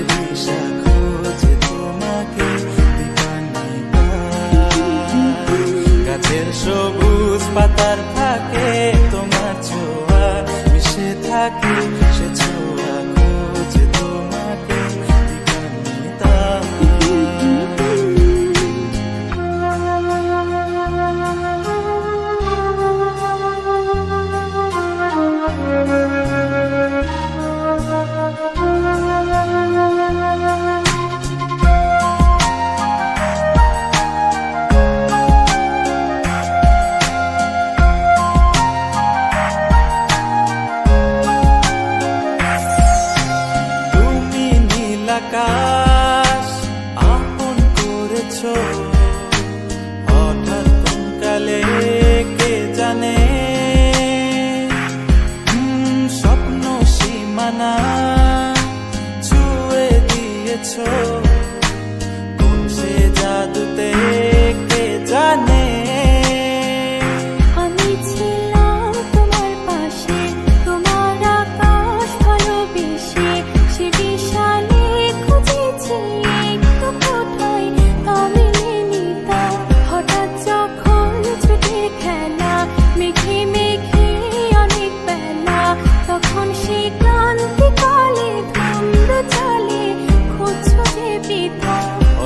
দিশা খোঁজে তোমাকে দীপান্বিতা। গাছের সবুজ পাতার ফাঁকে তোমার ছোঁয়া মিশে থাকে, সে ছোঁয়া খোঁজে তোমাকে দীপান্বিতা। আকাশ আপন করেছো হঠাৎ কোন কালে কে জানে, স্বপ্ন সীমানা ছুঁয়ে দিয়েছো কোন সে জাদুতে কে জানে।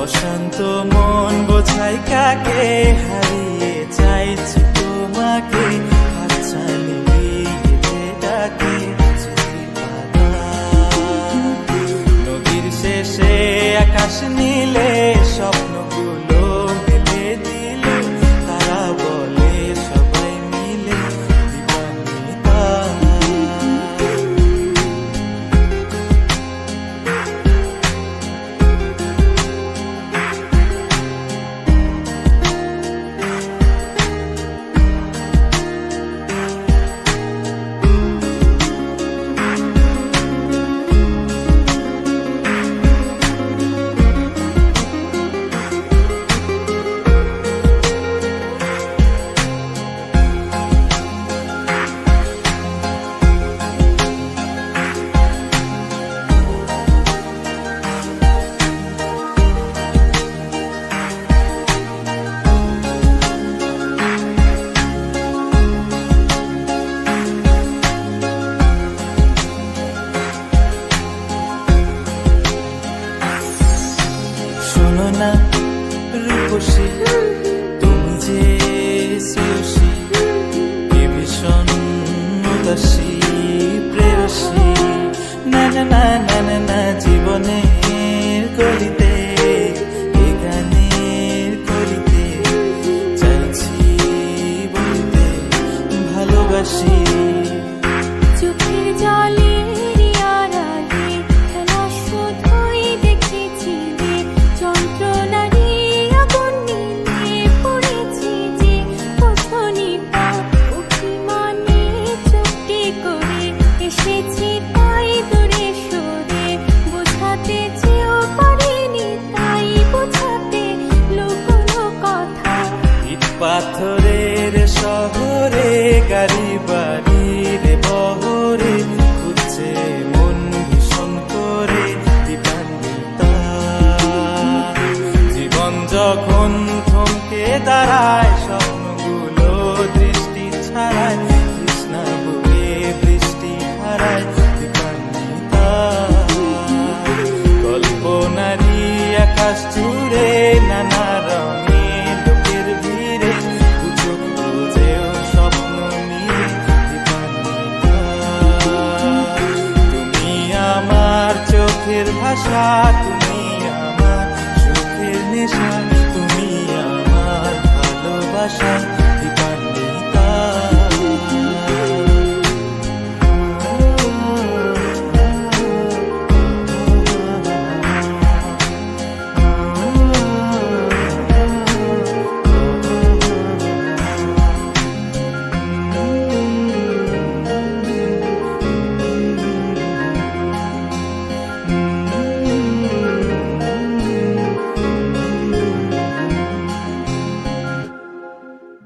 অশান্ত মন বোঝাই কাকে, হারিয়ে চাইছি তোমাকে, হাতছানি দিয়ে ডাকে নদীর শেষে আকাশ নীলে স্বপ্নগুলো মেলে দিল, তারা বলে সবাই মিলে দীপান্বিতা। শোনো না রূপসী, তুমি যে শ্রেয়সী, কে ভীষণ উদাসী প্রেয়সী, না না না না না না জীবনের গলিতে এ গানের কলিতে চাইছি বলতে ভালোবাসি। চোখের জলে পাথরের শহরে গাড়ি বাড়ির বহরে খুঁজছে মন ভীষণ করে দীপান্বিতা। জীবন যখন থমকে দাঁড়ায় স্বপ্নগুলো দৃষ্টি ছাড়ায়, কৃষ্ণা বুকে বৃষ্টি হারায় দীপান্বিতা। কল্পনারি আকাশ জুড়ে নানা রঙে চোখের ভাষা, তুমি আমার সুখের নেশা, তুমি আমার ভালোবাসা।